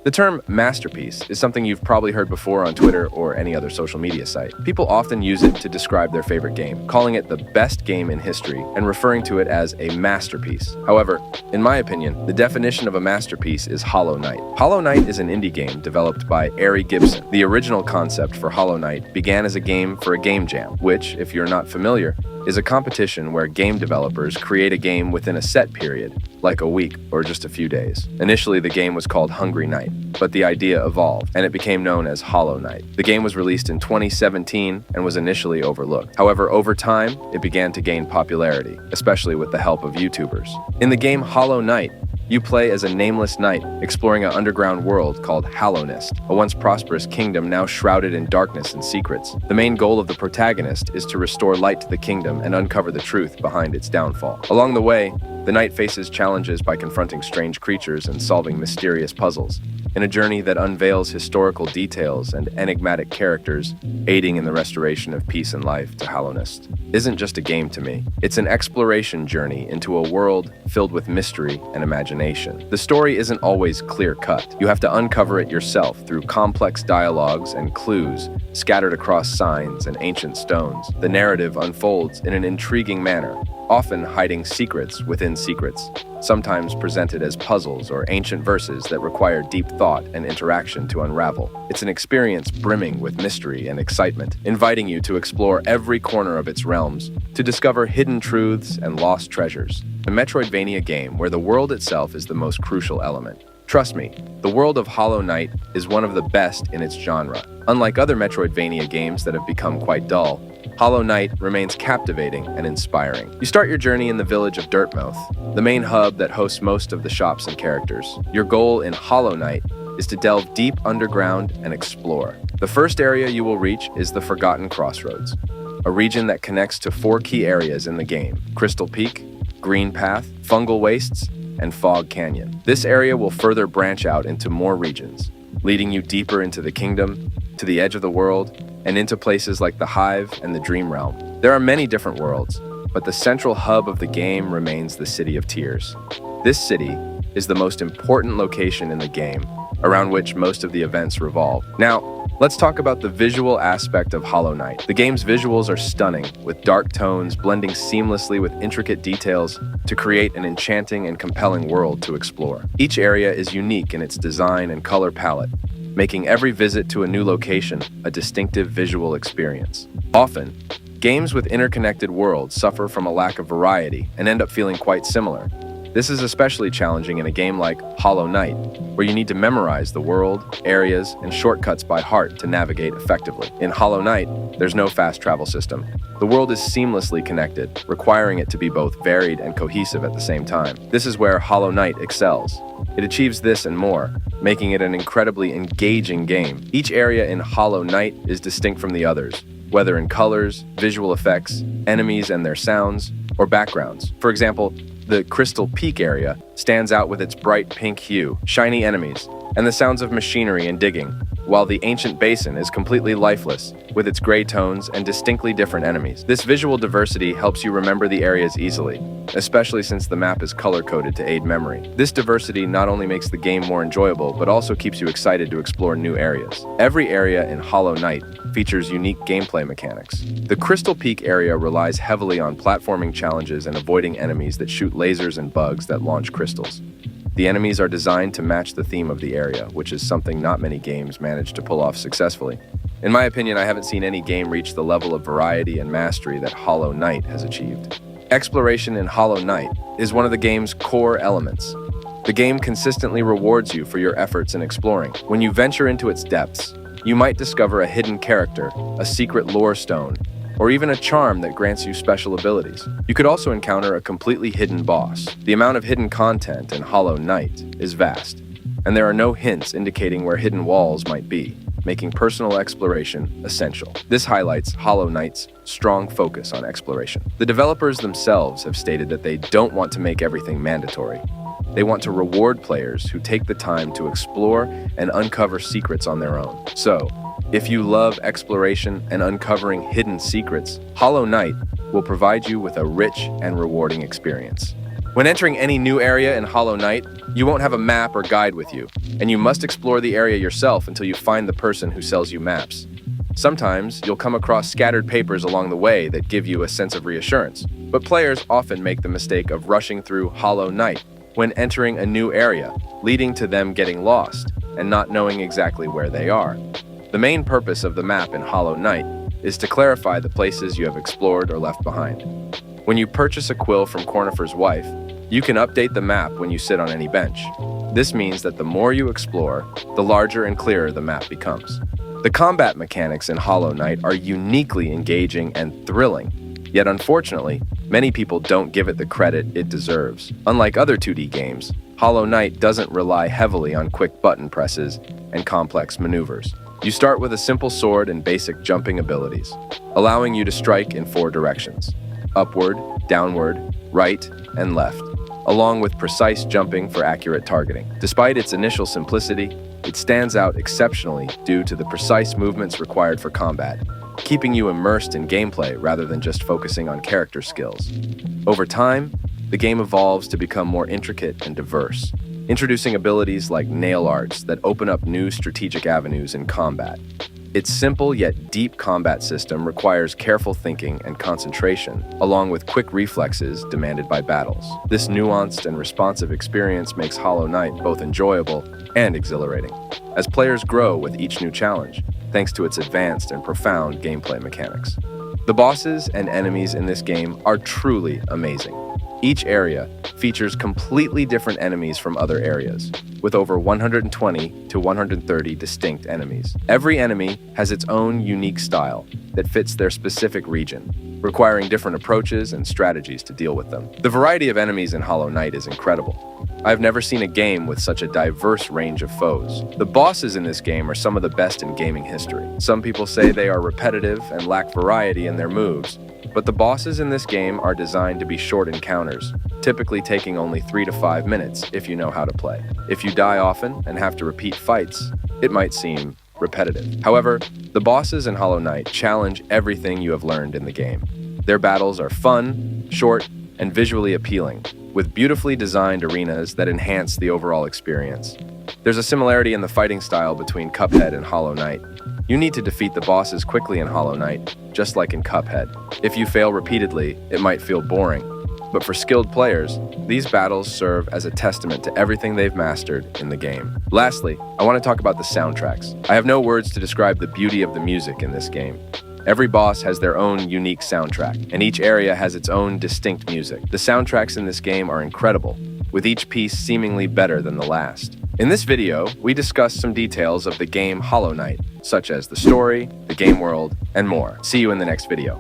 The term masterpiece is something you've probably heard before on Twitter or any other social media site. People often use it to describe their favorite game, calling it the best game in history and referring to it as a masterpiece. However, in my opinion, the definition of a masterpiece is Hollow Knight. Hollow Knight is an indie game developed by Ari Gibson. The original concept for Hollow Knight began as a game for a game jam, which, if you're not familiar, is a competition where game developers create a game within a set period, like a week or just a few days. Initially, the game was called Hungry Knight, but the idea evolved, and it became known as Hollow Knight. The game was released in 2017 and was initially overlooked. However, over time, it began to gain popularity, especially with the help of YouTubers. In the game Hollow Knight, you play as a nameless knight exploring an underground world called Hollow Knigh, a once prosperous kingdom now shrouded in darkness and secrets. The main goal of the protagonist is to restore light to the kingdom and uncover the truth behind its downfall. Along the way, the knight faces challenges by confronting strange creatures and solving mysterious puzzles, in a journey that unveils historical details and enigmatic characters, aiding in the restoration of peace and life to Hollow Knigh. Isn't just a game to me. It's an exploration journey into a world filled with mystery and imagination. The story isn't always clear-cut. You have to uncover it yourself through complex dialogues and clues scattered across signs and ancient stones. The narrative unfolds in an intriguing manner, often hiding secrets within secrets, sometimes presented as puzzles or ancient verses that require deep thought and interaction to unravel. It's an experience brimming with mystery and excitement, inviting you to explore every corner of its realms, to discover hidden truths and lost treasures. A Metroidvania game where the world itself is the most crucial element. Trust me, the world of Hollow Knight is one of the best in its genre. Unlike other Metroidvania games that have become quite dull, Hollow Knight remains captivating and inspiring. You start your journey in the village of Dirtmouth, the main hub that hosts most of the shops and characters. Your goal in Hollow Knight is to delve deep underground and explore. The first area you will reach is the Forgotten Crossroads, a region that connects to 4 key areas in the game: Crystal Peak, Green Path, Fungal Wastes, and Fog Canyon. This area will further branch out into more regions, leading you deeper into the kingdom, to the edge of the world, and into places like the Hive and the Dream Realm. There are many different worlds, but the central hub of the game remains the City of Tears. This city is the most important location in the game, around which most of the events revolve. Now, let's talk about the visual aspect of Hollow Knight. The game's visuals are stunning, with dark tones blending seamlessly with intricate details to create an enchanting and compelling world to explore. Each area is unique in its design and color palette, making every visit to a new location a distinctive visual experience. Often, games with interconnected worlds suffer from a lack of variety and end up feeling quite similar. This is especially challenging in a game like Hollow Knight, where you need to memorize the world, areas, and shortcuts by heart to navigate effectively. In Hollow Knight, there's no fast travel system. The world is seamlessly connected, requiring it to be both varied and cohesive at the same time. This is where Hollow Knight excels. It achieves this and more, making it an incredibly engaging game. Each area in Hollow Knight is distinct from the others, whether in colors, visual effects, enemies and their sounds, or backgrounds. For example, the Crystal Peak area stands out with its bright pink hue, shiny enemies, and the sounds of machinery and digging, while the Ancient Basin is completely lifeless, with its gray tones and distinctly different enemies. This visual diversity helps you remember the areas easily, especially since the map is color-coded to aid memory. This diversity not only makes the game more enjoyable, but also keeps you excited to explore new areas. Every area in Hollow Knight features unique gameplay mechanics. The Crystal Peak area relies heavily on platforming challenges and avoiding enemies that shoot lasers and bugs that launch crystals. The enemies are designed to match the theme of the area, which is something not many games manage to pull off successfully. In my opinion, I haven't seen any game reach the level of variety and mastery that Hollow Knight has achieved. Exploration in Hollow Knight is one of the game's core elements. The game consistently rewards you for your efforts in exploring. When you venture into its depths, you might discover a hidden character, a secret lore stone, or even a charm that grants you special abilities. You could also encounter a completely hidden boss. The amount of hidden content in Hollow Knight is vast, and there are no hints indicating where hidden walls might be, making personal exploration essential. This highlights Hollow Knight's strong focus on exploration. The developers themselves have stated that they don't want to make everything mandatory. They want to reward players who take the time to explore and uncover secrets on their own. So, if you love exploration and uncovering hidden secrets, Hollow Knight will provide you with a rich and rewarding experience. When entering any new area in Hollow Knight, you won't have a map or guide with you, and you must explore the area yourself until you find the person who sells you maps. Sometimes you'll come across scattered papers along the way that give you a sense of reassurance, but players often make the mistake of rushing through Hollow Knight when entering a new area, leading to them getting lost and not knowing exactly where they are. The main purpose of the map in Hollow Knight is to clarify the places you have explored or left behind. When you purchase a quill from Cornifer's wife, you can update the map when you sit on any bench. This means that the more you explore, the larger and clearer the map becomes. The combat mechanics in Hollow Knight are uniquely engaging and thrilling, yet unfortunately, many people don't give it the credit it deserves. Unlike other 2D games, Hollow Knight doesn't rely heavily on quick button presses and complex maneuvers. You start with a simple sword and basic jumping abilities, allowing you to strike in 4 directions: upward, downward, right, and left, along with precise jumping for accurate targeting. Despite its initial simplicity, it stands out exceptionally due to the precise movements required for combat, keeping you immersed in gameplay rather than just focusing on character skills. Over time, the game evolves to become more intricate and diverse, introducing abilities like nail arts that open up new strategic avenues in combat. Its simple yet deep combat system requires careful thinking and concentration, along with quick reflexes demanded by battles. This nuanced and responsive experience makes Hollow Knight both enjoyable and exhilarating, as players grow with each new challenge, thanks to its advanced and profound gameplay mechanics. The bosses and enemies in this game are truly amazing. Each area features completely different enemies from other areas, with over 120 to 130 distinct enemies. Every enemy has its own unique style that fits their specific region, requiring different approaches and strategies to deal with them. The variety of enemies in Hollow Knight is incredible. I've never seen a game with such a diverse range of foes. The bosses in this game are some of the best in gaming history. Some people say they are repetitive and lack variety in their moves, but the bosses in this game are designed to be short encounters, typically taking only 3 to 5 minutes if you know how to play. If you die often and have to repeat fights, it might seem repetitive. However, the bosses in Hollow Knight challenge everything you have learned in the game. Their battles are fun, short, and visually appealing, with beautifully designed arenas that enhance the overall experience. There's a similarity in the fighting style between Cuphead and Hollow Knight. You need to defeat the bosses quickly in Hollow Knight, just like in Cuphead. If you fail repeatedly, it might feel boring, but for skilled players, these battles serve as a testament to everything they've mastered in the game. Lastly, I want to talk about the soundtracks. I have no words to describe the beauty of the music in this game. Every boss has their own unique soundtrack, and each area has its own distinct music. The soundtracks in this game are incredible, with each piece seemingly better than the last. In this video, we discuss some details of the game Hollow Knight, such as the story, the game world, and more. See you in the next video.